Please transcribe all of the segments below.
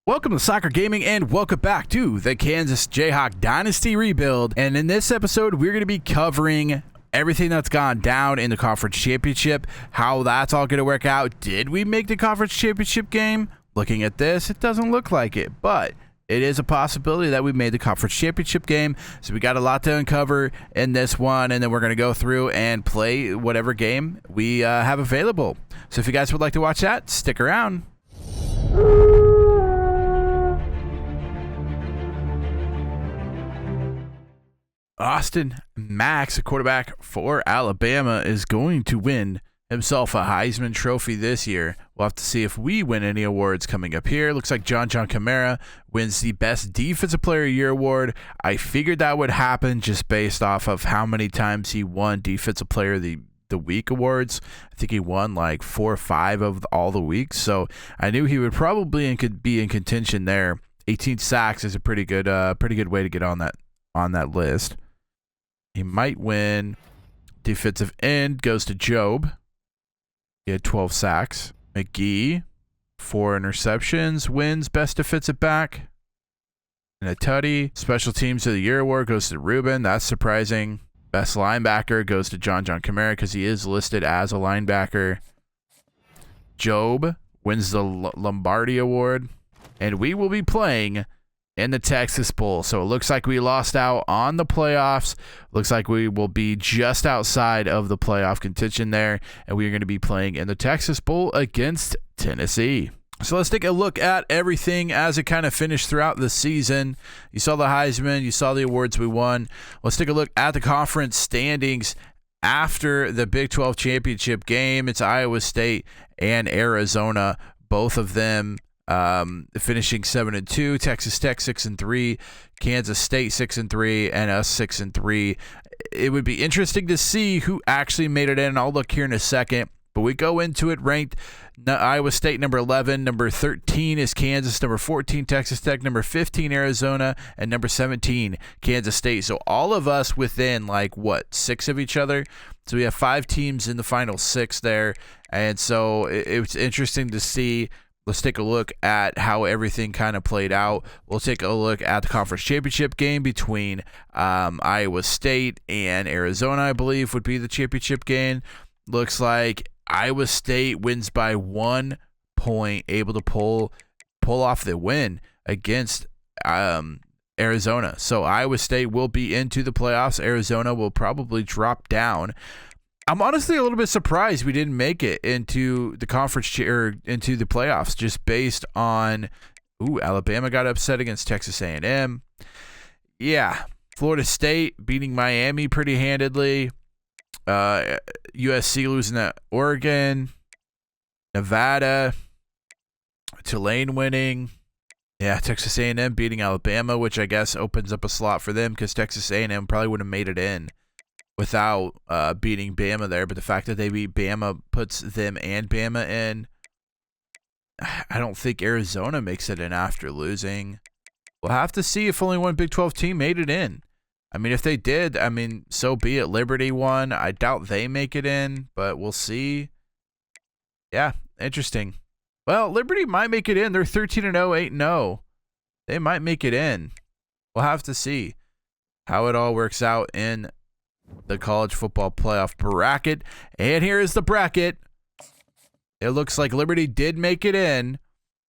Welcome to Soccer Gaming and welcome back to the Kansas Jayhawk Dynasty Rebuild. And in this episode, we're going to be covering everything that's gone down in the conference championship, how that's all going to work out. Did we make the conference championship game? Looking at this, it doesn't look like it, but it is a possibility that we made the conference championship game. So we got a lot to uncover in this one, and then we're going to go through and play whatever game we have available. So if you guys would like to watch that, stick around. Austin Max, a quarterback for Alabama, is going to win himself a Heisman Trophy this year. We'll have to see if we win any awards coming up here. Looks like John Kamara wins the Best Defensive Player of the Year award. I figured that would happen just based off of how many times he won Defensive Player of the Week awards. I think he won like 4 or 5 of all the weeks, so I knew he would probably be in contention there. 18 sacks is a pretty good way to get on that list. He might win. Defensive end goes to Job. He had 12 sacks. McGee, 4 interceptions, wins Best Defensive Back. And a tutty. Special Teams of the Year award goes to Ruben. That's surprising. Best linebacker goes to John Kamara because he is listed as a linebacker. Job wins the Lombardi Award. And we will be playing in the Texas Bowl. So it looks like we lost out on the playoffs. Looks like we will be just outside of the playoff contention there. And we are going to be playing in the Texas Bowl against Tennessee. So let's take a look at everything as it kind of finished throughout the season. You saw the Heisman. You saw the awards we won. Let's take a look at the conference standings after the Big 12 championship game. It's Iowa State and Arizona, both of them finishing 7-2, Texas Tech 6-3, Kansas State 6-3, and us 6-3. It would be interesting to see who actually made it in. I'll look here in a second, but we go into it ranked. Iowa State number 11, number 13 is Kansas, number 14 Texas Tech, number 15 Arizona, and number 17 Kansas State. So all of us within 6 of each other. So we have 5 teams in the final 6 there, and so it's interesting to see. Let's take a look at how everything kind of played out. We'll take a look at the conference championship game between Iowa State and Arizona, I believe, would be the championship game. Looks like Iowa State wins by 1 point, able to pull off the win against Arizona. So Iowa State will be into the playoffs. Arizona will probably drop down. I'm honestly a little bit surprised we didn't make it into the conference or into the playoffs just based on Alabama got upset against Texas A&M. Yeah, Florida State beating Miami pretty handedly. USC losing to Oregon. Nevada. Tulane winning. Yeah, Texas A&M beating Alabama, which I guess opens up a slot for them because Texas A&M probably would have made it in without beating Bama there, but the fact that they beat Bama puts them and Bama in. I don't think Arizona makes it in after losing. We'll have to see if only one Big 12 team made it in. I mean, if they did, so be it. Liberty won. I doubt they make it in, but we'll see. Yeah, interesting. Well, Liberty might make it in. They're 13-0, 8-0. They might make it in. We'll have to see how it all works out in the college football playoff bracket. And here is the bracket. It looks like Liberty did make it in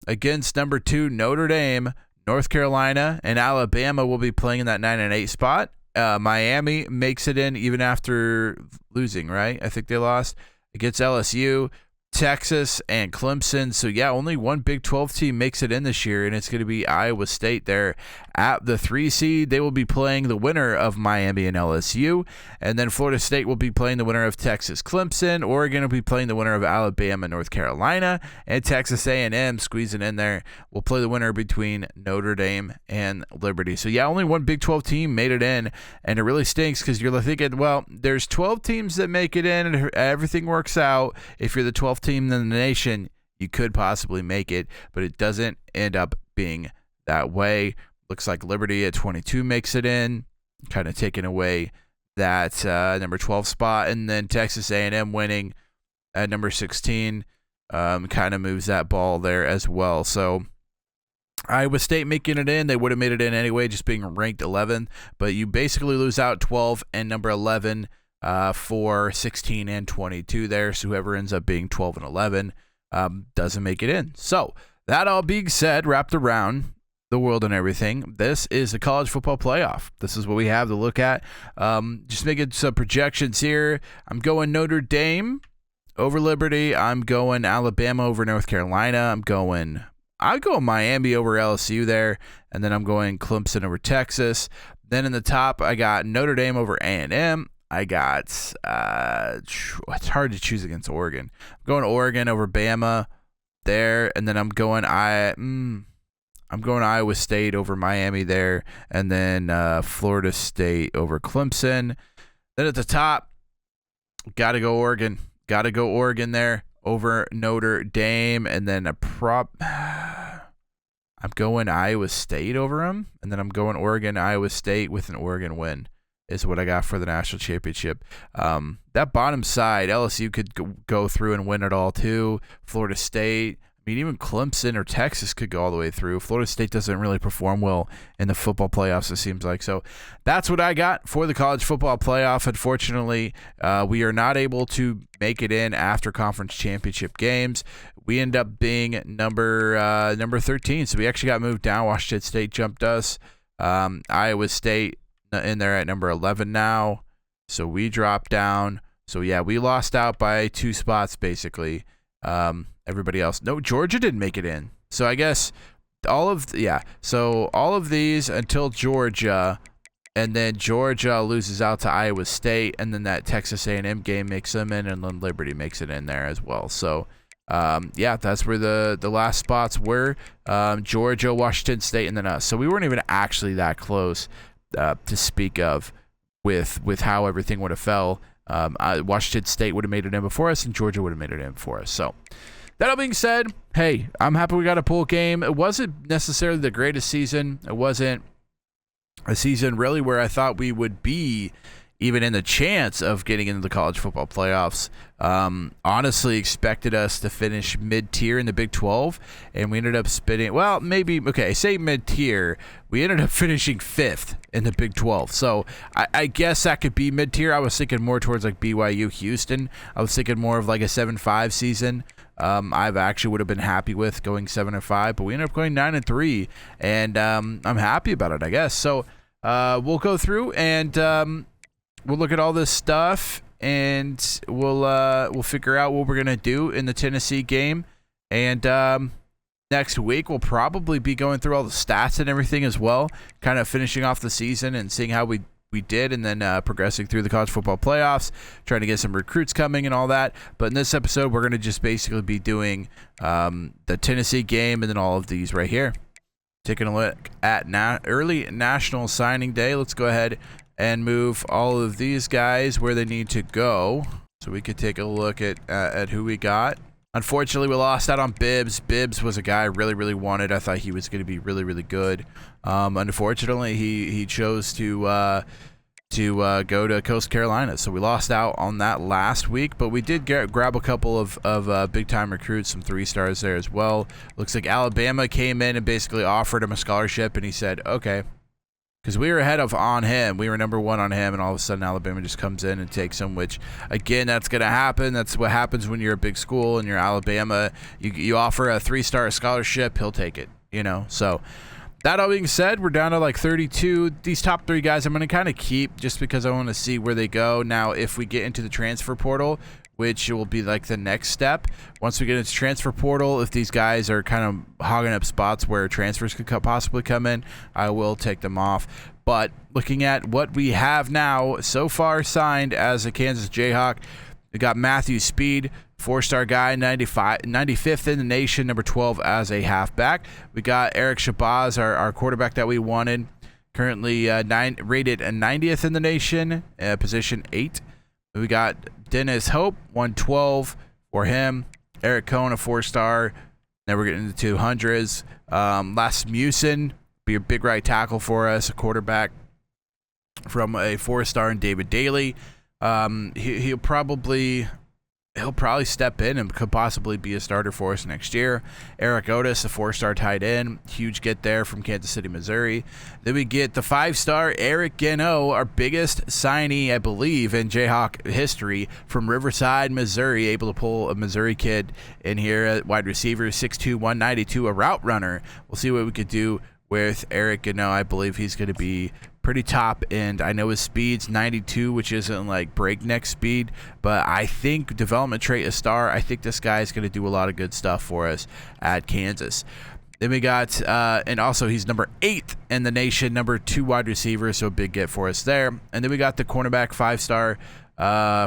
against number 2 Notre Dame. North Carolina and Alabama will be playing in that 9-8 spot. Miami makes it in even after losing, right? I think they lost against LSU. Texas and Clemson. So yeah, only one Big 12 team makes it in this year, and it's going to be Iowa State there at the 3 seed. They will be playing the winner of Miami and LSU, and then Florida State will be playing the winner of Texas Clemson. Oregon will be playing the winner of Alabama, North Carolina, and Texas A&M squeezing in there will play the winner between Notre Dame and Liberty. So yeah, only one Big 12 team made it in, and it really stinks because you're thinking, well, there's 12 teams that make it in, and everything works out. If you're the 12th team in the nation, you could possibly make it, but it doesn't end up being that way. Looks like Liberty at 22 makes it in, kind of taking away that number 12 spot, and then Texas A&M winning at number 16 kind of moves that ball there as well. So Iowa State making it in. They would have made it in anyway, just being ranked 11th. But you basically lose out 12 and number 11 for 16 and 22 there. So whoever ends up being 12 and 11 doesn't make it in. So that all being said, wrapped around the world and everything, this is the college football playoff. This is what we have to look at. Just making some projections here. I'm going Notre Dame over Liberty. I'm going Alabama over North Carolina. I'm going Miami over LSU there, and then I'm going Clemson over Texas. Then in the top, I got Notre Dame over A&M. I got it's hard to choose against Oregon. I'm going Oregon over Bama there, and then I'm going Iowa State over Miami there, and then Florida State over Clemson. Then at the top, got to go Oregon. Got to go Oregon there over Notre Dame, and then I'm going Iowa State over them, and then I'm going Oregon, Iowa State with an Oregon win is what I got for the national championship. That bottom side, LSU could go through and win it all too. Florida State, I mean, even Clemson or Texas could go all the way through. Florida State doesn't really perform well in the football playoffs, it seems like. So that's what I got for the college football playoff. Unfortunately, we are not able to make it in after conference championship games. We end up being number 13, so we actually got moved down. Washington State jumped us. Iowa State in there at number 11 now, so we dropped down. So yeah, we lost out by 2 spots basically. Everybody else, no, Georgia didn't make it in. So I guess all of these until Georgia, and then Georgia loses out to Iowa State, and then that Texas A&M game makes them in, and then Liberty makes it in there as well. So yeah, that's where the last spots were. Georgia, Washington State, and then us. So we weren't even actually that close to speak of with how everything would have fell. Washington State would have made it in before us, and Georgia would have made it in before us. So that all being said, hey, I'm happy we got a pool game. It wasn't necessarily the greatest season. It wasn't a season really where I thought we would be even in the chance of getting into the college football playoffs. Honestly expected us to finish mid-tier in the Big 12, and we ended up say mid-tier. We ended up finishing 5th in the Big 12. So I guess that could be mid-tier. I was thinking more towards like BYU, Houston. I was thinking more of like a 7-5 season. I've actually would have been happy with going 7-5, but we ended up going 9-3, and I'm happy about it, I guess. So we'll go through and we'll look at all this stuff, and we'll figure out what we're gonna do in the Tennessee game. And next week we'll probably be going through all the stats and everything as well, kind of finishing off the season and seeing how we did, and then progressing through the college football playoffs, trying to get some recruits coming and all that. But in this episode, we're gonna just basically be doing the Tennessee game and then all of these right here. Taking a look at early National Signing Day. Let's go ahead and move all of these guys where they need to go, so we could take a look at who we got. Unfortunately, we lost out on Bibbs. Bibbs was a guy I really, really wanted. I thought he was going to be really, really good. Unfortunately, he chose to go to Coast Carolina, so we lost out on that last week. But we did grab a couple of big-time recruits, some 3-stars there as well. Looks like Alabama came in and basically offered him a scholarship, and he said, okay. Because we were ahead on him. We were number 1 on him, and all of a sudden Alabama just comes in and takes him, which, again, that's going to happen. That's what happens when you're a big school and you're Alabama. You offer a 3-star scholarship, he'll take it, So that all being said, we're down to like 32. These top 3 guys I'm going to kind of keep just because I want to see where they go. Now, if we get into the transfer portal, which will be like the next step. Once we get into transfer portal, if these guys are kind of hogging up spots where transfers could possibly come in, I will take them off. But looking at what we have now so far signed as a Kansas Jayhawk, we got Matthew Speed, 4-star guy, 95th in the nation, number 12 as a halfback. We got Eric Shabazz, our quarterback that we wanted, currently rated a 90th in the nation, position 8. We got Dennis Hope, 112 for him. Eric Cohn, a 4-star. Then we're getting into 200s. Lasmussen, be a big right tackle for us, a quarterback from a 4-star, and David Daly. He'll probably he'll probably step in and could possibly be a starter for us next year. Eric Otis, a 4-star tight end, huge get there from Kansas City, Missouri. Then we get the 5-star Eric Gano, our biggest signee, I believe, in Jayhawk history, from Riverside, Missouri, able to pull a Missouri kid in here at wide receiver, 6'2", 192, a route runner. We'll see what we could do with Eric Gano. I believe he's going to be pretty top end. I know his speed's 92, which isn't like breakneck speed, but I think development trait a star. I think this guy is going to do a lot of good stuff for us at Kansas. Then we got, and also he's number 8 in the nation, number 2 wide receiver, so a big get for us there. And then we got the cornerback 5-star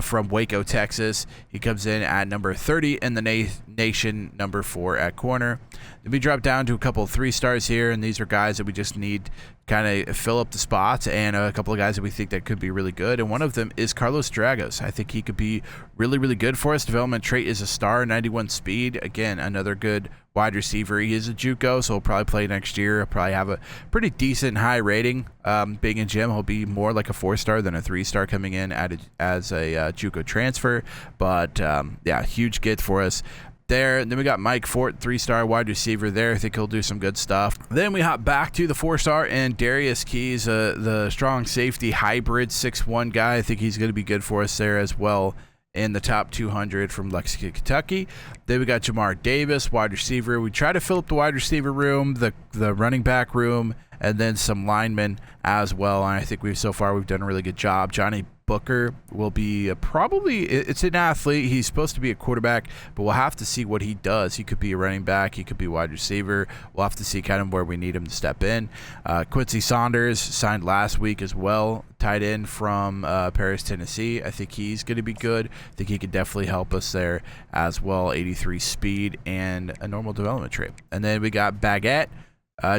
from Waco, Texas. He comes in at number 30 in the nation, number 4 at corner. Then we drop down to a couple of 3-stars here, and these are guys that we just need kind of fill up the spots, and a couple of guys that we think that could be really good. And one of them is Carlos Dragos. I think he could be really, really good for us. Development trait is a star, 91 speed. Again, another good wide receiver. He is a JUCO, so he'll probably play next year. He'll probably have a pretty decent high rating. Being in gym, he'll be more like a 4-star than a 3-star coming in as a JUCO transfer. But yeah, huge get for us there. And then we got Mike Fort, 3-star wide receiver there. I think he'll do some good stuff. Then we hop back to the 4-star and Darius Keys, the strong safety hybrid 6'1" guy. I think he's going to be good for us there as well in the top 200 from Lexington, Kentucky. Then we got Jamar Davis, wide receiver. We try to fill up the wide receiver room, the running back room, and then some linemen as well. And I think we've done a really good job. Johnny Booker will be it's an athlete. He's supposed to be a quarterback, but we'll have to see what he does. He could be a running back. He could be a wide receiver. We'll have to see kind of where we need him to step in. Quincy Saunders signed last week as well, tight end from Paris, Tennessee. I think he's going to be good. I think he could definitely help us there as well. 83 speed and a normal development trait. And then we got Baguette,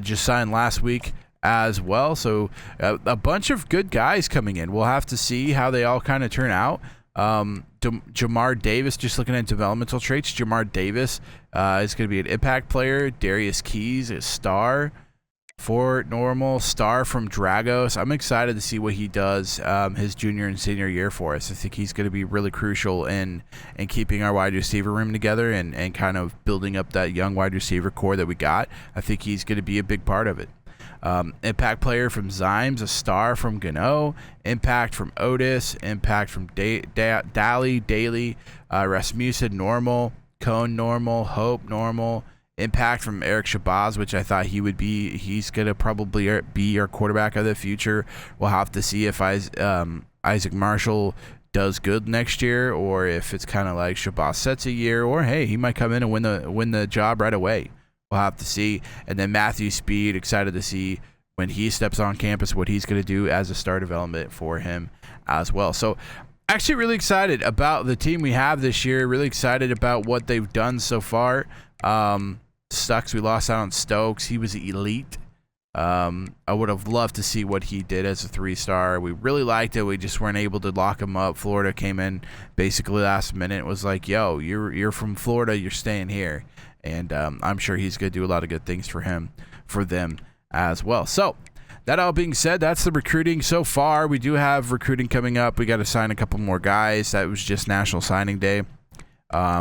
just signed last week as well. So a bunch of good guys coming in. We'll have to see how they all kind of turn out. Jamar Davis, just looking at developmental traits, Jamar Davis is going to be an impact player. Darius Keys, a star. Fort normal, star from Dragos. I'm excited to see what he does his junior and senior year for us. I think he's going to be really crucial in keeping our wide receiver room together and kind of building up that young wide receiver core that we got. I think he's going to be a big part of it. Impact player from Zymes, a star from Gano, impact from Otis, impact from Daly, Rasmussen normal, Cone normal, Hope normal, impact from Eric Shabazz, which I thought he would be. He's going to probably be our quarterback of the future. We'll have to see if Isaac Marshall does good next year, or if it's kind of like Shabazz sets a year, or hey, he might come in and win the job right away. We'll have to see. And then Matthew Speed, excited to see when he steps on campus what he's going to do as a star development for him as well. So actually really excited about the team we have this year. Really excited about what they've done so far. Sucks we lost out on Stokes. He was elite. I would have loved to see what he did as a 3-star. We really liked it. We just weren't able to lock him up. Florida came in basically last minute. Was like, yo, you're from Florida. You're staying here. And I'm sure he's going to do a lot of good things for them as well. So that all being said, that's the recruiting so far. We do have recruiting coming up. We got to sign a couple more guys. That was just National Signing Day.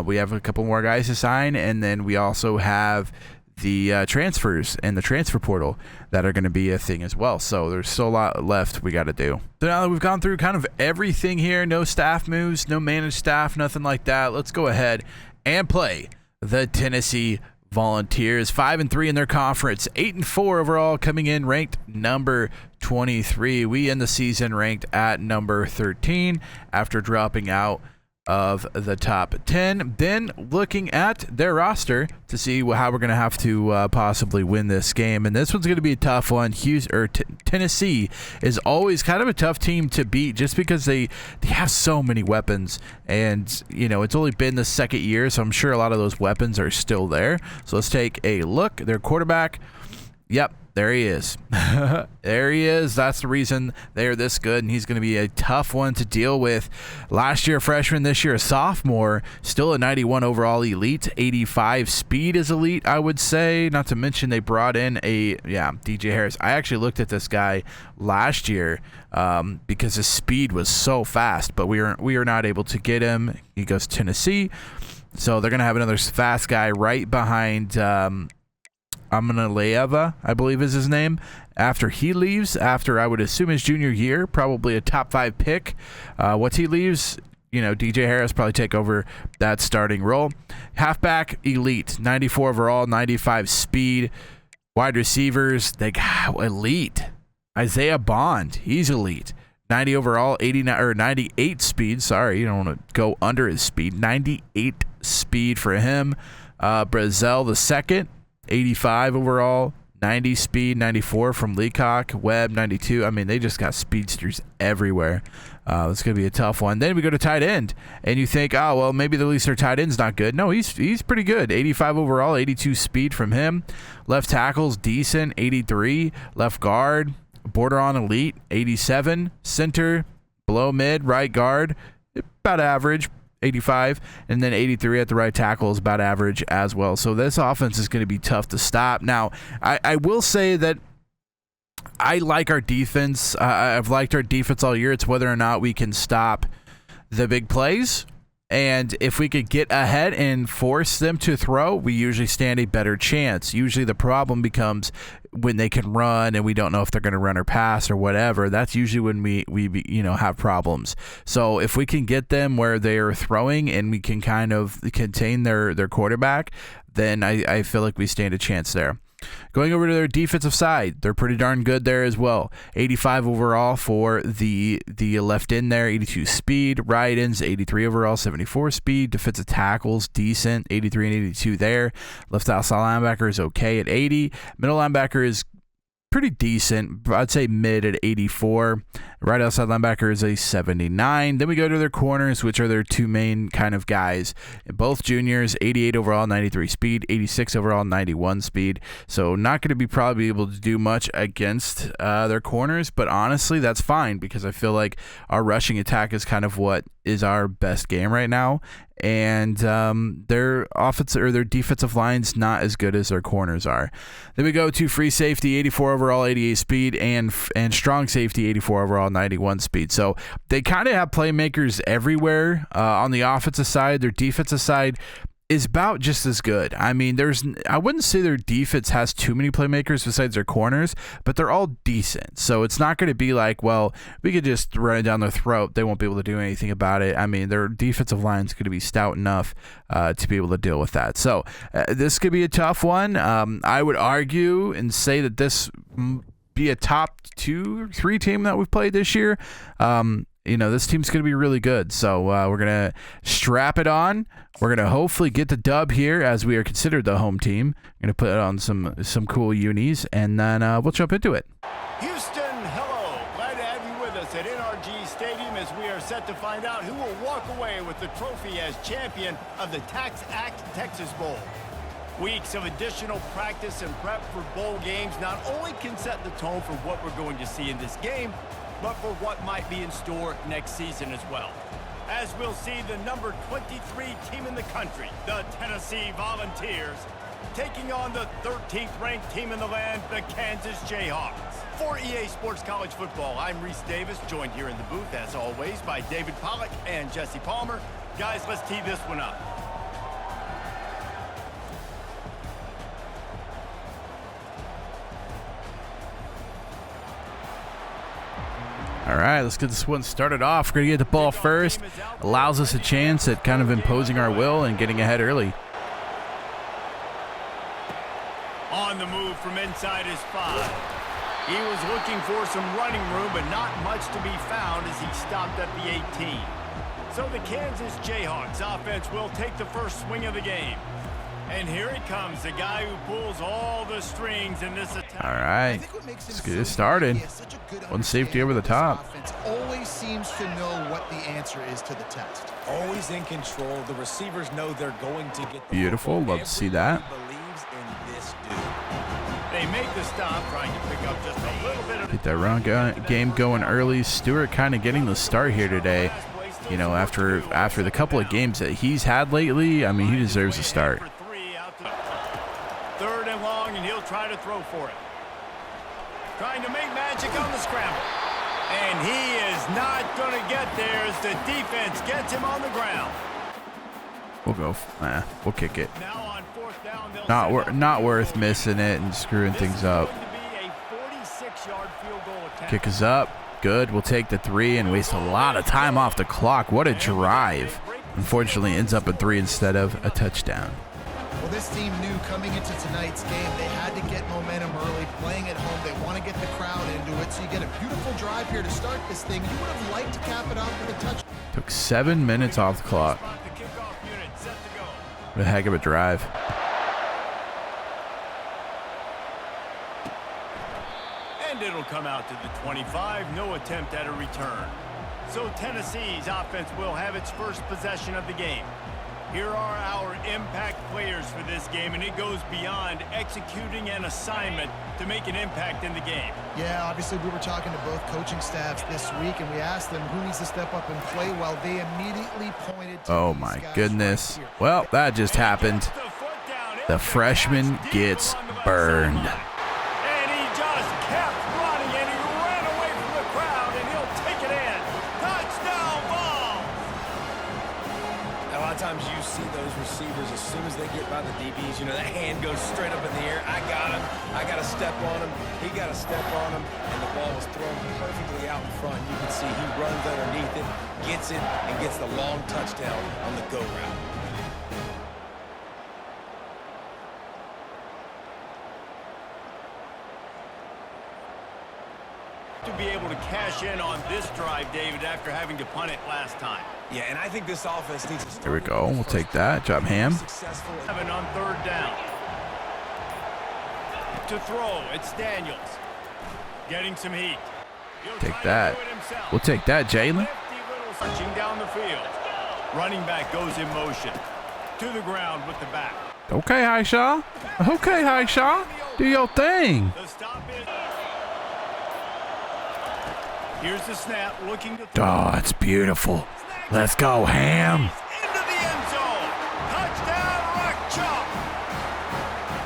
We have a couple more guys to sign, and then we also have the transfers and the transfer portal that are going to be a thing as well. So there's still a lot left we got to do. So now that we've gone through kind of everything here, no staff moves, no managed staff, nothing like that, let's go ahead and play the Tennessee Volunteers. 5-3 in their conference, 8-4 overall, coming in ranked number 23. We end the season ranked at number 13 after dropping out of the top 10. Then looking at their roster to see how we're going to have to possibly win this game. And this one's going to be a tough one. Tennessee is always kind of a tough team to beat just because they have so many weapons. And, you know, it's only been the second year, so I'm sure a lot of those weapons are still there. So let's take a look. Their quarterback Yep, there he is. There he is. That's the reason they're this good, and he's going to be a tough one to deal with. Last year a freshman, this year a sophomore, still a 91 overall elite, 85 speed is elite, I would say. Not to mention they brought in DJ Harris. I actually looked at this guy last year because his speed was so fast, but we are not able to get him. He goes to Tennessee, so they're going to have another fast guy right behind Amanaleva, I believe is his name, after he leaves, after I would assume his junior year, probably a top 5 pick. Once he leaves, DJ Harris probably take over that starting role. Halfback, elite, 94 overall, 95 speed. Wide receivers, they got elite. Isaiah Bond, he's elite. 90 overall, 89 or 98 speed. Sorry, you don't want to go under his speed. 98 speed for him. Brazel the second, 85 overall, 90 speed, 94 from Leacock, Webb 92. I mean, they just got speedsters everywhere. It's going to be a tough one. Then we go to tight end, and you think, oh, well, maybe at least their tight end's not good. No, he's pretty good. 85 overall, 82 speed from him. Left tackle's decent, 83. Left guard, border on elite, 87. Center, below mid. Right guard, about average, 85, and then 83 at the right tackle is about average as well. So this offense is going to be tough to stop. Now, I will say that I like our defense. I've liked our defense all year. It's whether or not we can stop the big plays. And if we could get ahead and force them to throw, we usually stand a better chance. Usually the problem becomes when they can run and we don't know if they're going to run or pass or whatever. That's usually when we have problems. So if we can get them where they are throwing and we can kind of contain their quarterback, then I feel like we stand a chance there. Going over to their defensive side, they're pretty darn good there as well. 85 overall for the left end there, 82 speed. Right ends, 83 overall, 74 speed. Defensive tackles, decent, 83 and 82 there. Left outside linebacker is okay at 80. Middle linebacker is pretty decent. I'd say mid at 84. Right outside linebacker is a 79. Then we go to their corners, which are their two main kind of guys. Both juniors, 88 overall, 93 speed, 86 overall, 91 speed. So not going to be probably able to do much against their corners, but honestly, that's fine because I feel like our rushing attack is kind of what is our best game right now. And their offensive or their defensive line's not as good as their corners are. Then we go to free safety, 84 overall, 88 speed, and strong safety, 84 overall, 91 speed. So they kind of have playmakers everywhere on the offensive side. Their defensive side is about just as good. I mean, I wouldn't say their defense has too many playmakers besides their corners, but they're all decent. So it's not going to be like, well, we could just run it down their throat. They won't be able to do anything about it. I mean, their defensive line is going to be stout enough to be able to deal with that. So this could be a tough one. I would argue and say that this be a top 2 or 3 team that we've played this year. This team's going to be really good. So we're going to strap it on. We're going to hopefully get the dub here as we are considered the home team. We're going to put on some cool unis, and then we'll jump into it. Houston, hello. Glad to have you with us at NRG Stadium as we are set to find out who will walk away with the trophy as champion of the Tax Act Texas Bowl. Weeks of additional practice and prep for bowl games not only can set the tone for what we're going to see in this game, but for what might be in store next season as well. As we'll see the number 23 team in the country, the Tennessee Volunteers, taking on the 13th ranked team in the land, the Kansas Jayhawks. For EA Sports College Football, I'm Reese Davis, joined here in the booth, as always, by David Pollack and Jesse Palmer. Guys, let's tee this one up. All right, let's get this one started off. We're going to get the ball first. Allows us a chance at kind of imposing our will and getting ahead early. On the move from inside his 5. He was looking for some running room, but not much to be found as he stopped at the 18. So the Kansas Jayhawks offense will take the first swing of the game. And here he comes, the guy who pulls all the strings in this attack. All right, let's get it started. One safety over the top. Offense always seems to know what the answer is to the test. Always in control. The receivers know they're going to get the beautiful. Love to see that. They make the stop, trying to pick up just a little bit of Get that run game going early. Stewart kind of getting the start here today. You know, after the couple of games that he's had lately, I mean, he deserves a start. 3rd and long, and he'll try to throw for it. Trying to make magic on the scramble. And he is not going to get there as the defense gets him on the ground. We'll go. We'll kick it. Now on 4th down, Not worth missing it and screwing things up. Kick is up. Good. We'll take the 3 and waste a lot of time off the clock. What a drive. Unfortunately, ends up a 3 instead of a touchdown. Well, this team knew coming into tonight's game they had to get momentum early, playing at home. They want to get the crowd into it, so you get a beautiful drive here to start this thing. You would have liked to cap it off with a touchdown. Took 7 minutes off the clock. What a heck of a drive. And it'll come out to the 25. No attempt at a return. So Tennessee's offense will have its first possession of the game. Here are our impact players for this game, and it goes beyond executing an assignment to make an impact in the game. Yeah, obviously we were talking to both coaching staffs this week, and we asked them who needs to step up and play well. They immediately pointed to oh my goodness. Right, well, that just happened. The freshman gets burned. And he just kept running, and he ran away from the crowd, and he'll take it in. Touchdown ball! A lot of times you see those receivers, as soon as they get by the DBs, you know, that hand goes straight up in the air. I got him. I got to step on him. He got to step on him. And the ball was thrown perfectly out in front. You can see he runs underneath it, gets it, and gets the long touchdown on the go route. To be able to cash in on this drive, David, after having to punt it last time. Yeah, and I think this offense needs to. Here we go. We'll take that. Job, Ham. 7 on 3rd down. To throw, it's Daniels. Getting some heat. Take that. We'll take that, Jalen. Punching down the field. Running back goes in motion. To the ground with the back. Okay, Highshaw. Okay, Highshaw. Do your thing. The stop is. Here's the snap, looking to throw. Oh, it's beautiful. Let's go, Ham. Into the end zone. Touchdown, Rock Chalk.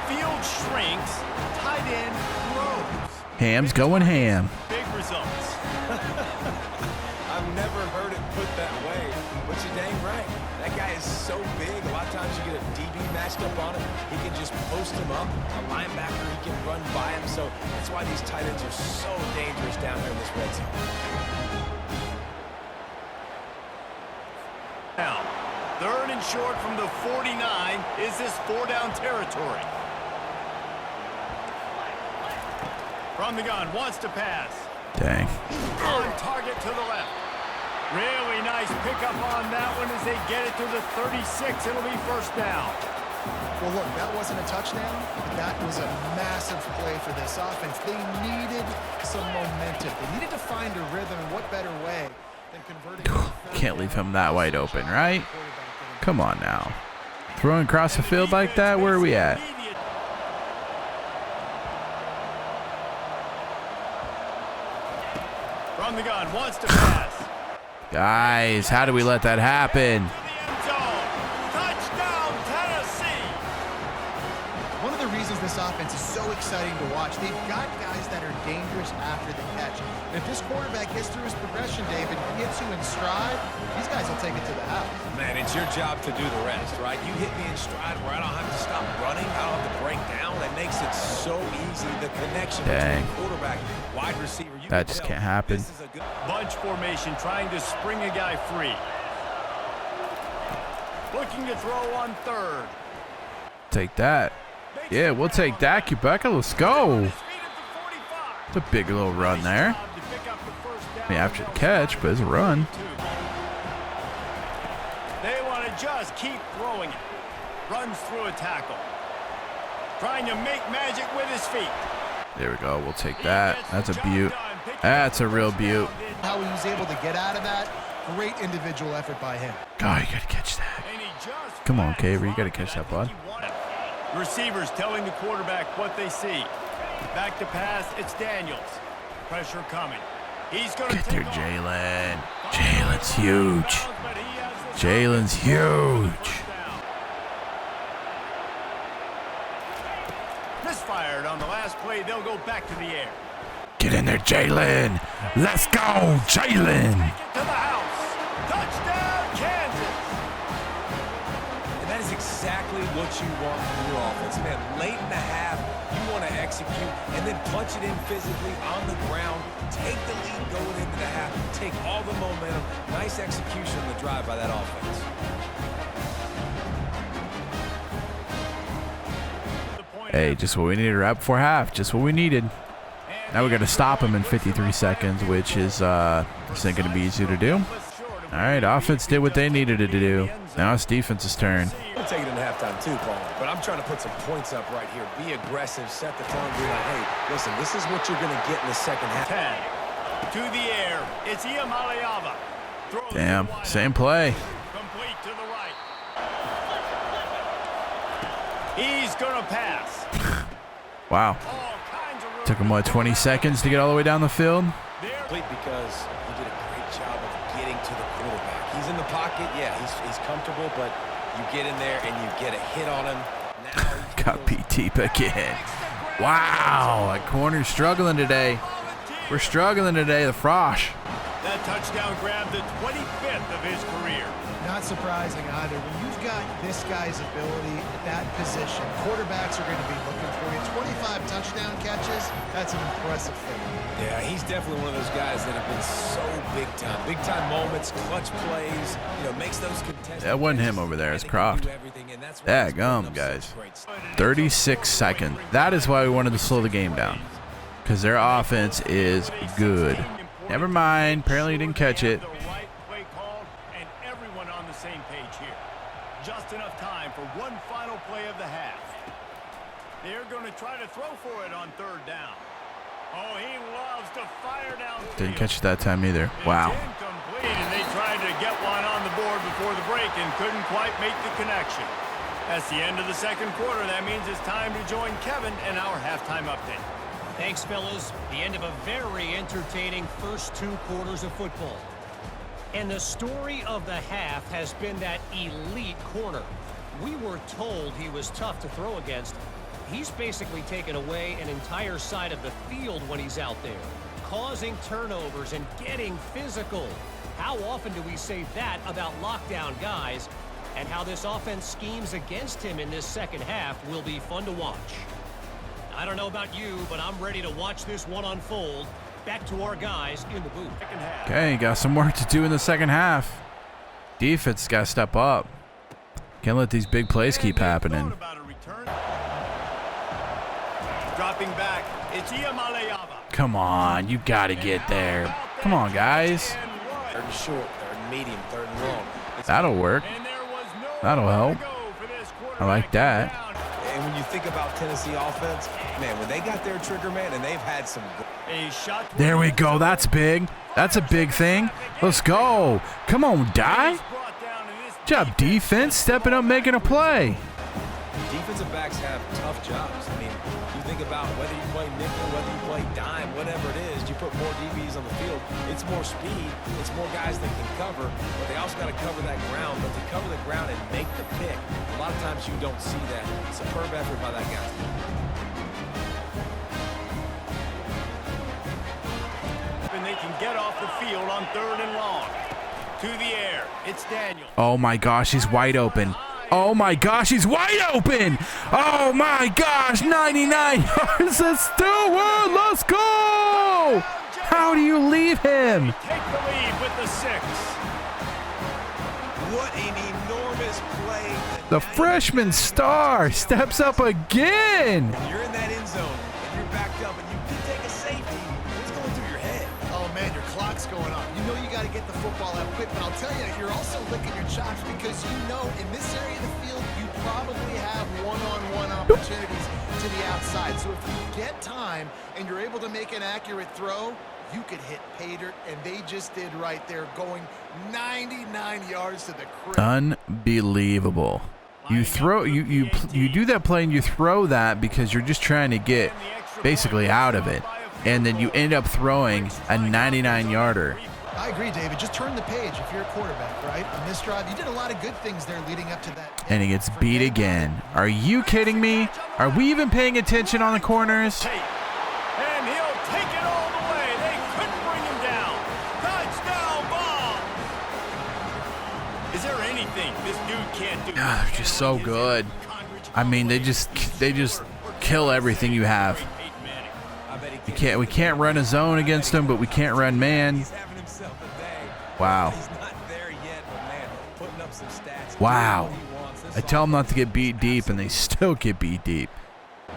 Field shrinks. Tight end grows. Ham's going ham. Big results. I've never heard it put that way, but you're dang right. That guy is so big. A lot of times you get a DB matched up on him. He can just post him up. A linebacker, he can run by him. So that's why these tight ends are so dangerous down here in this red zone. Now, 3rd and short from the 49. Is this 4-down territory? From the gun, wants to pass. Dang. On target to the left. Really nice pickup on that one as they get it to the 36. It'll be 1st down. Well, look, that wasn't a touchdown, but that was a massive play for this offense. They needed some momentum. They needed to find a rhythm, and what better way than converting. Can't leave him that wide open, right? Come on now. Throwing across the field like that, where are we at? From the gun, wants to pass. Guys, how do we let that happen? Touchdown, Tennessee! One of the reasons this offense is so exciting to watch, they've got guys that are dangerous after the catch. And if this quarterback gets through his progression, David, gets you in stride, these guys will take it to the house. Man, it's your job to do the rest, right? You hit me in stride where I don't have to stop running. I don't have to break down. That makes it so easy. The connection between quarterback, wide receiver. That just can't happen. Bunch formation trying to spring a guy free. Looking to throw on 3rd. Take that. Yeah, we'll take that, Quebec. Let's go. It's a big little run there. I mean, after the catch, but it's a run. They want to just keep throwing it. Runs through a tackle. Trying to make magic with his feet. There we go. We'll take that. That's a beaut. That's a real beaut. How he was able to get out of that, great individual effort by him. God, you got to catch that. Come on, Caver. You got to catch that, bud. Receivers telling the quarterback what they see. Back to pass, it's Daniels. Pressure coming. He's going to Get take there, off. Jalen. Jalen's huge. Jalen's huge. Misfired on the last play. They'll go back to the air. Get in there, Jalen. Let's go, Jalen. Take it to the house. Touchdown, Kansas. And that is exactly what you want from your offense, man. Late in the half, you want to execute and then punch it in physically on the ground. Take the lead going into the half. Take all the momentum. Nice execution on the drive by that offense. Hey, just what we needed right before half. Just what we needed. Now we got to stop him in 53 seconds, which is this ain't going to be easy to do. All right, offense did what they needed it to do. Now it's defense's turn. We'll take it in halftime too, Paul. But I'm trying to put some points up right here. Be aggressive, set the tone, be like, hey, listen, this is what you're going to get in the second half. 10 to the air. It's Iamaleava. Damn, same play. Complete to the right. He's going to pass. Wow. All kinds of room. Took him, what, 20 seconds to get all the way down the field? Complete because he did a great job of getting to the quarterback. He's in the pocket, yeah, he's comfortable, but you get in there and you get a hit on him. Now Got beat deep again. Wow, that corner's struggling today. We're struggling today, the Frosh. That touchdown grabbed the 25th of his career. Not surprising either. When you've got this guy's ability at that position, quarterbacks are going to be looking for you. 25 touchdown catches, that's an impressive thing. Yeah, he's definitely one of those guys that have been so big time. Big time moments, clutch plays, makes those contested. That wasn't him over there, it's Croft. Daggum, guys. 36 seconds. That is why we wanted to slow the game down. Because their offense is good. Never mind, apparently he didn't catch it. The right play call and everyone on the same page here. Just enough time for one final play of the half. They're going to try to throw for it on third down. Oh, he loves to fire down. Didn't catch it that time either. Wow. It's incomplete, and they tried to get one on the board before the break and couldn't quite make the connection. That's the end of the second quarter. That means it's time to join Kevin in our halftime update. Thanks, fellas. The end of a very entertaining first 2 quarters of football. And the story of the half has been that elite corner. We were told he was tough to throw against. He's basically taken away an entire side of the field when he's out there, causing turnovers and getting physical. How often do we say that about lockdown guys? And how this offense schemes against him in this second half will be fun to watch. I don't know about you, but I'm ready to watch this one unfold. Back to our guys in the booth. Okay, got some work to do in the second half. Defense got to step up. Can't let these big plays keep happening. Dropping back, it's Iamaleava. Come on, you got to get there. Come on, guys. Third and short, third and medium, third and long. That'll work. That'll help. I like that. And when you think about Tennessee offense, man, when they got their trigger man, and they've had some. There we go. That's big. That's a big thing. Let's go. Come on, Die. Good job, defense. Stepping up, making a play. Defensive backs have tough jobs. I mean, you think about whether you play nickel, whether you play dime, whatever it is, you put more DBs on the field. It's more speed. It's more guys that can cover, but they also got to cover that ground. But to cover the ground and make the pick, a lot of times you don't see that. Superb effort by that guy. And they can get off the field on third and long. To the air, it's Daniel. Oh my gosh, he's wide open. Oh my gosh, he's wide open. Oh my gosh, 99 yards. Let's do it. Let's go. How do you leave him? Take the lead with the 6. What an enormous play. The freshman star steps up again. You're in that end zone, and you're backed up, and you could take a safety. What's going through your head? Oh, man, your clock's going off. You know you got to get the football out quick, but I'll tell you, you're also licking your chops because you know in this area of the field, you probably have one-on-one opportunities to the outside. So if you get time and you're able to make an accurate throw, you could hit pay dirt, and they just did right there, going 99 yards to the crib. Unbelievable. You throw you do that play and you throw that because you're just trying to get basically out of it, and then you end up throwing a 99-yarder. I agree, David. Just turn the page if you're a quarterback, right? On this drive, you did a lot of good things there leading up to that. And he gets beat again. Are you kidding me? Are we even paying attention on the corners? And he'll take it all the way. They couldn't bring him down. Touchdown ball. Is there anything this dude can't do? God, they're just so good. I mean, they just kill everything you have. We can't run a zone against them, but we can't run man. Wow. Wow. I tell them not to get beat deep, and they still get beat deep.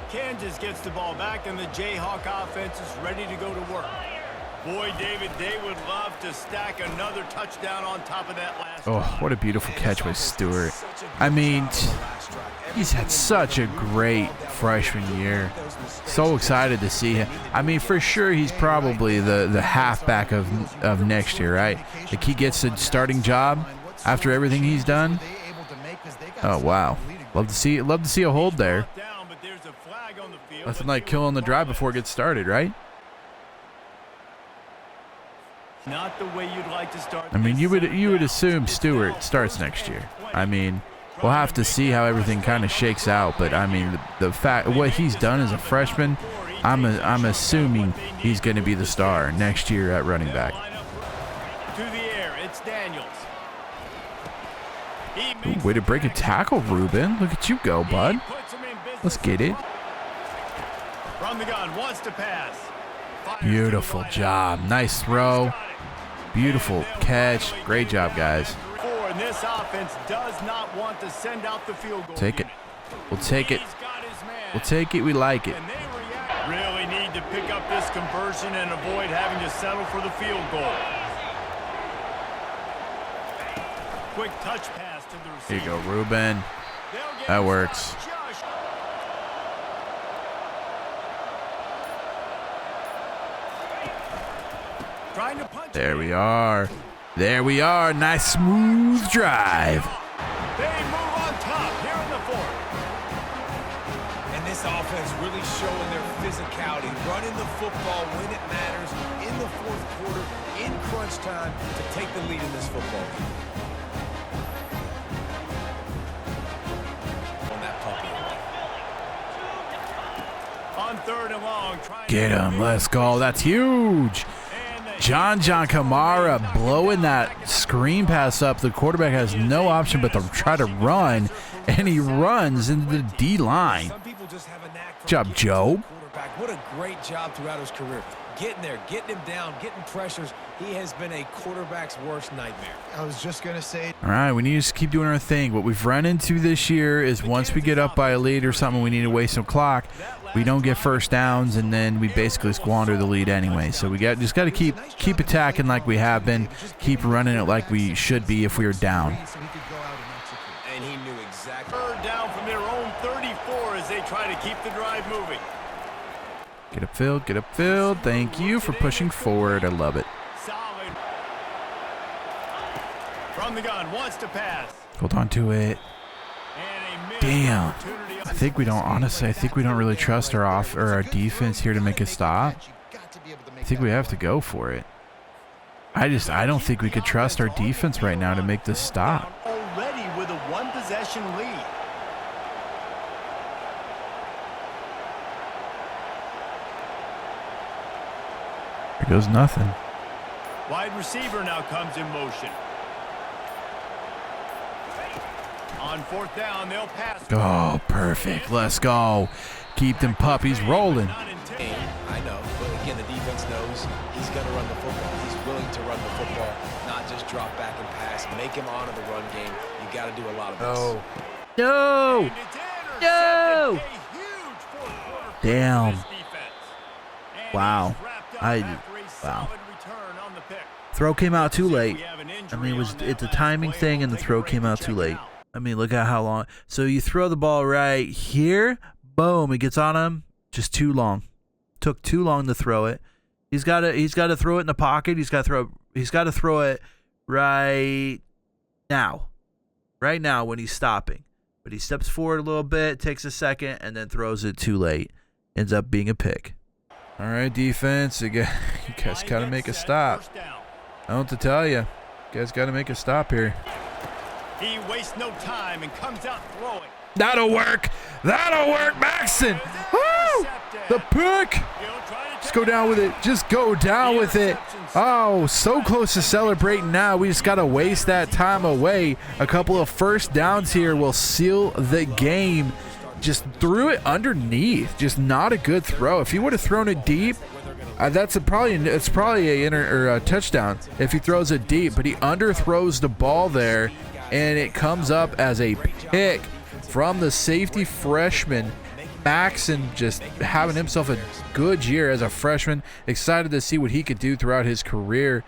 Kansas gets the ball back, and the Jayhawk offense is ready to go to work. Boy, David, they would love to stack another touchdown on top of that last. Oh, what a beautiful catch by Stewart. I mean, he's had such a great freshman year. So excited to see him. I mean, for sure, he's probably the halfback of next year, right? Like, he gets a starting job after everything he's done. Oh, wow. Love to see a hold there. Nothing like killing the drive before it gets started, right? Not the way you'd like to start. I mean, you would assume Stewart starts next year. I mean, we'll have to see how everything kind of shakes out, but I mean, the fact what he's done as a freshman, I'm assuming he's going to be the star next year at running back. To the air, it's Daniels. Ooh, way to break a tackle, Ruben. Look at you go, bud. Let's get it. From the gun, wants to pass. Beautiful job. Nice throw. Beautiful catch. Great job, guys. And this offense does not want to send out the field goal. Take it. We'll take it. We'll take it. We like it. Really need to pick up this conversion and avoid having to settle for the field goal. Quick touch pass to the receiver. Here you go, Ruben. That works. There we are. There we are. Nice smooth drive. They move on top here in the fourth. And this offense really showing their physicality, running the football when it matters, in the fourth quarter, in crunch time, to take the lead in this football game. On that puppy. On third and long. Get him. Let's go. That's huge. John Kamara blowing that screen pass up. The quarterback has no option but to try to run, and he runs into the D-line. Good job, Joe. What a great job throughout his career. Getting there, getting him down, getting pressures. He has been a quarterback's worst nightmare. I was just going to say. All right, we need to just keep doing our thing. What we've run into this year is once we get up by a lead or something, we need to waste some clock. We don't get first downs, and then we basically squander the lead anyway. So we just got to keep attacking like we have been, keep running it like we should be if we were down. And he knew exactly. Third down from their own 34 as they try to keep the drive moving. Get upfield, get upfield. Thank you for pushing forward. I love it. Solid. From the gun, wants to pass. Hold on to it. Damn. I think we don't really trust our defense here to make a stop. I think we have to go for it. I don't think we could trust our defense right now to make this stop. Already with a one-possession lead. There goes nothing. Wide receiver now comes in motion. On fourth down, they'll pass. Oh, perfect. Let's go. Keep them puppies rolling. I know, but again, the defense knows he's going to run the football. He's willing to run the football, not just drop back and pass. Make him honor the run game. You got to do a lot of this. No. No. Damn. Wow. Wow. Throw came out too late. I mean, it's a timing thing, and the throw came out too late. I mean, look at how long. So you throw the ball right here, boom, it gets on him. Just too long. Took too long to throw it. He's got to throw it in the pocket. He's got to throw it right now. Right now when he's stopping. But he steps forward a little bit, takes a second, and then throws it too late. ends up being a pick. All right, defense, you guys got to make a stop. I don't have to tell you. You guys got to make a stop here. He wastes no time and comes out throwing. That'll work. That'll work, Maxson. Woo! The pick. Just go down with it. Just go down with it. Oh, so close to celebrating now. We just got to waste that time away. A couple of first downs here will seal the game. Just threw it underneath. Just not a good throw. If he would have thrown it deep, it's probably a touchdown if he throws it deep. But he underthrows the ball there, and it comes up as a pick from the safety freshman. Maxson just having himself a good year as a freshman. Excited to see what he could do throughout his career.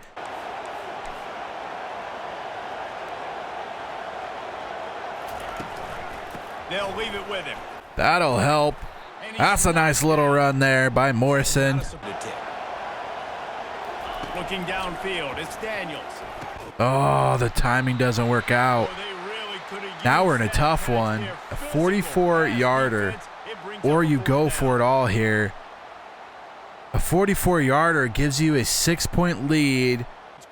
They'll leave it with him. That'll help. That's a nice little run there by Morrison. Looking downfield, it's Daniels. Oh, the timing doesn't work out. Now we're in a tough one. A 44-yarder, or you go for it all here. A 44-yarder gives you a 6-point lead.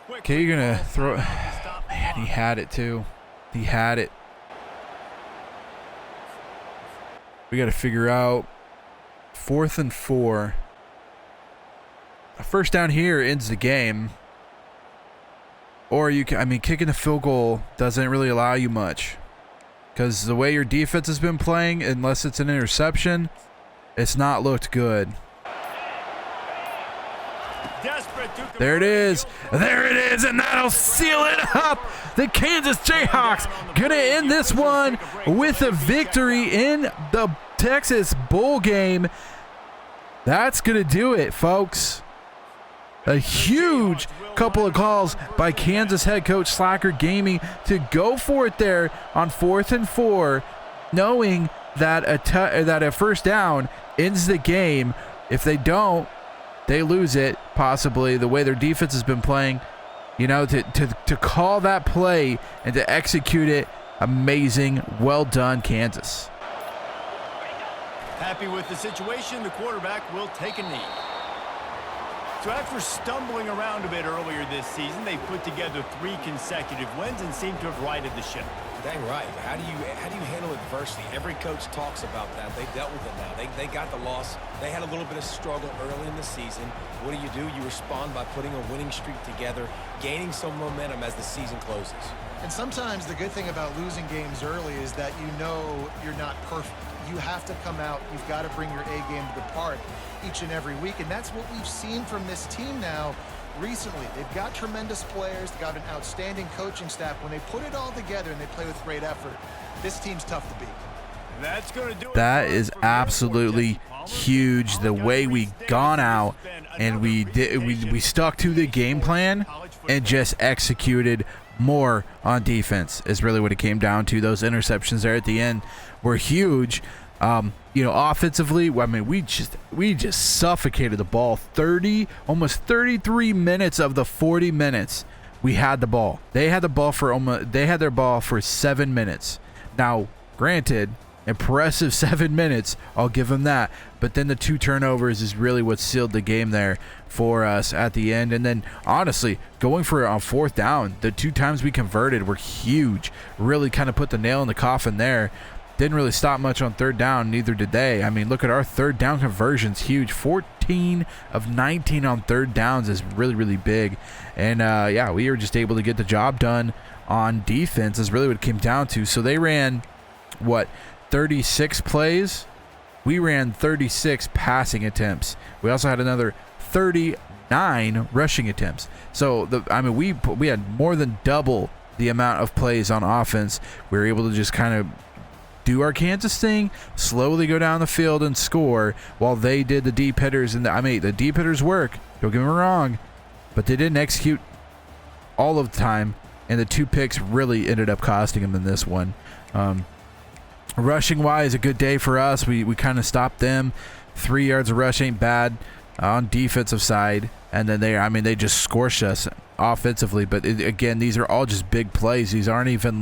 Okay, you're going to throw. Man, he had it too. He had it. We got to figure out 4th and 4. A first down here ends the game. Or you can, kicking the field goal doesn't really allow you much. Because the way your defense has been playing, unless it's an interception, it's not looked good. There it is. There it is, and that'll seal it up. The Kansas Jayhawks going to end this one with a victory in the Texas Bowl game. That's going to do it, folks. A huge couple of calls by Kansas head coach Slacker Gaming to go for it there on 4th and 4, knowing that a first down ends the game. If they don't, they lose it, possibly, the way their defense has been playing. You know, to call that play and to execute it, amazing. Well done, Kansas. Happy with the situation, the quarterback will take a knee. So after stumbling around a bit earlier this season, they put together 3 consecutive wins and seem to have righted the ship. Dang right. How do you handle adversity? Every coach talks about that. They dealt with it now. They got the loss. They had a little bit of struggle early in the season. What do? You respond by putting a winning streak together, gaining some momentum as the season closes. And sometimes the good thing about losing games early is that you know you're not perfect. You have to come out. You've got to bring your A game to the park each and every week. And that's what we've seen from this team now recently. They've got tremendous players. They've got an outstanding coaching staff. When they put it all together and they play with great effort, this team's tough to beat. That's going to do it. That is absolutely huge. The way we gone out and we stuck to the game plan and just executed more on defense is really what it came down to. Those interceptions there at the end were huge. Offensively, we just suffocated the ball. Almost 33 minutes of the 40 minutes we had the ball. They had their ball for 7 minutes. Now, granted, impressive 7 minutes, I'll give them that. But then the 2 turnovers is really what sealed the game there for us at the end. And then, honestly, going for it on 4th down, the 2 times we converted were huge. Really kind of put the nail in the coffin there. Didn't really stop much on 3rd down, neither did they. Look at our 3rd down conversions, huge. 14 of 19 on 3rd downs is really, really big. And, we were just able to get the job done on defense is really what it came down to. So they ran, 36 plays? We ran 36 passing attempts. We also had another 39 rushing attempts. So, we had more than double the amount of plays on offense. We were able to just kind of do our Kansas thing, slowly go down the field and score while they did the deep hitters. And the deep hitters work, don't get me wrong, but they didn't execute all of the time, and the 2 picks really ended up costing them in this one. Rushing wise, a good day for us. We kind of stopped them. 3 yards of rush ain't bad on defensive side, and then they just scorched us offensively. But again, these are all just big plays. These aren't even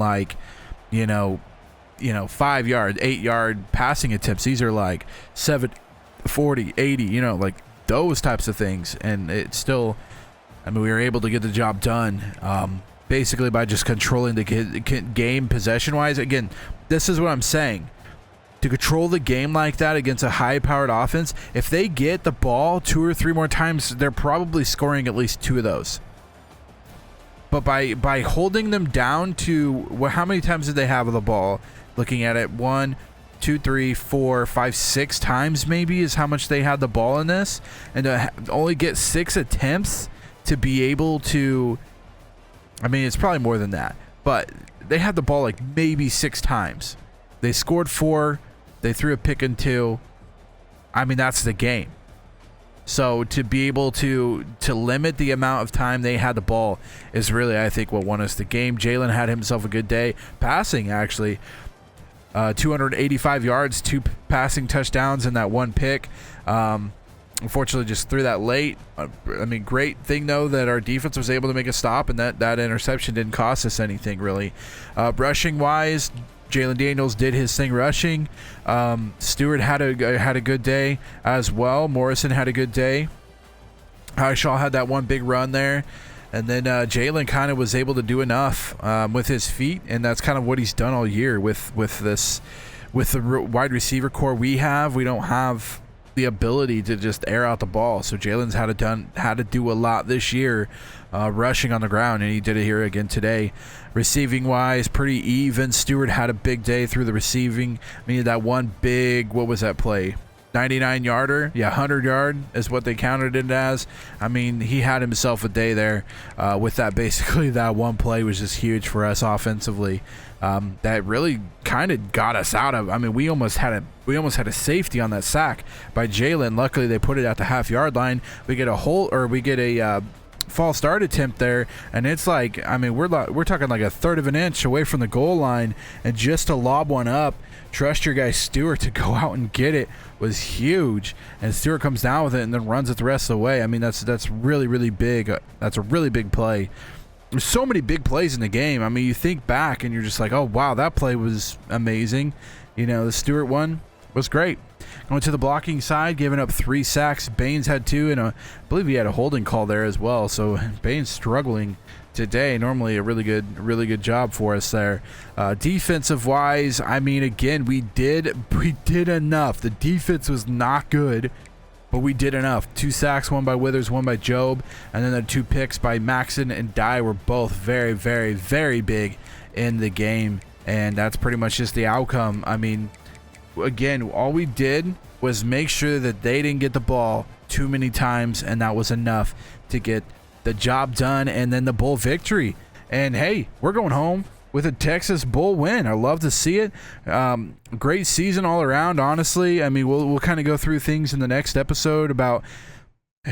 5 yard, 8 yard passing attempts. These are 7 40, 80, you know, like those types of things. And it still, I mean, we were able to get the job done basically by just controlling the game possession-wise. Again, this is what I'm saying. To control the game like that against a high-powered offense, if they get the ball 2 or 3 more times, they're probably scoring at least 2 of those. But by holding them down to, well, how many times did they have the ball? Looking at it, 1, 2, 3, 4, 5, 6 times maybe is how much they had the ball in this, and to only get 6 attempts to be able to, I mean, it's probably more than that, but they had the ball like maybe 6 times. They scored 4. They threw a pick and 2. I mean, that's the game. So to be able to limit the amount of time they had the ball is really, I think, what won us the game. Jalen had himself a good day passing, actually. 285 yards, 2 passing touchdowns, and that 1 pick. Unfortunately, just threw that late. I mean, great thing, though, that our defense was able to make a stop, and that interception didn't cost us anything, really. Rushing-wise, Jalen Daniels did his thing rushing. Stewart had a good day as well. Morrison had a good day. Shaw had that 1 big run there. And then Jalen kind of was able to do enough with his feet, and that's kind of what he's done all year with the wide receiver core we have. We don't have the ability to just air out the ball. So Jalen's had to do a lot this year rushing on the ground, and he did it here again today. Receiving wise, pretty even. Stewart had a big day through the receiving. I mean, that 1 big, what was that play? 99-yarder? Yeah, 100-yard is what they counted it as. I mean, he had himself a day there with that. Basically, that 1 play was just huge for us offensively. That really kind of got us out of. I mean, we almost had a safety on that sack by Jalen. Luckily, they put it at the half-yard line. We get a false start attempt there, and it's like, I mean, we're talking like a 1/3 of an inch away from the goal line, and just to lob one up, trust your guy Stewart to go out and get it was huge. And Stewart comes down with it and then runs it the rest of the way. I mean, that's really, really big. That's a really big play. There's so many big plays in the game. I mean, you think back and you're just like, oh wow, that play was amazing. You know, the Stewart one was great. Going to the blocking side, giving up 3 sacks. Baines had 2, and I believe he had a holding call there as well. So Baines struggling today. Normally a really good job for us there. Defensive wise, I mean, again, we did enough. The defense was not good, but we did enough. 2 sacks, 1 by Withers, 1 by Job, and then the 2 picks by Maxon and Dye were both very, very, very big in the game, and that's pretty much just the outcome. I mean, again, all we did was make sure that they didn't get the ball too many times, and that was enough to get the job done and then the bowl victory. And hey, we're going home with a Texas Bowl win. I love to see it. Great season all around, honestly. I mean, we'll kind of go through things in the next episode about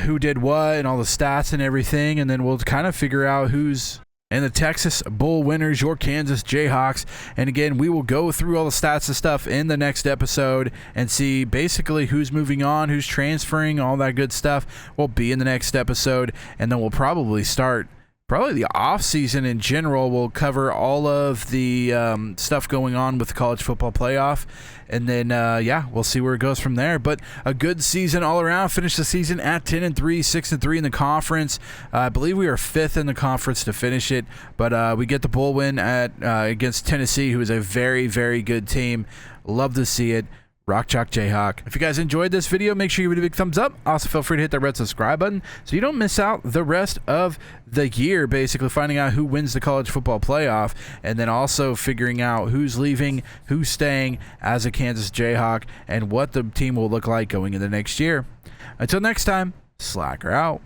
who did what and all the stats and everything, and then we'll kind of figure out who's and the Texas Bowl winners, your Kansas Jayhawks. And again, we will go through all the stats and stuff in the next episode and see basically who's moving on, who's transferring, all that good stuff will be in the next episode. And then we'll probably start the off season in general. We'll cover all of the stuff going on with the college football playoff, and then we'll see where it goes from there. But a good season all around. Finished the season at 10-3, 6-3 in the conference. I believe we are 5th in the conference to finish it, but we get the bowl win against Tennessee, who is a very, very good team. Love to see it. Rock Chalk Jayhawk. If you guys enjoyed this video, make sure you give it a big thumbs up. Also, feel free to hit that red subscribe button so you don't miss out the rest of the year, basically finding out who wins the college football playoff, and then also figuring out who's leaving, who's staying as a Kansas Jayhawk, and what the team will look like going into next year. Until next time, Slacker out.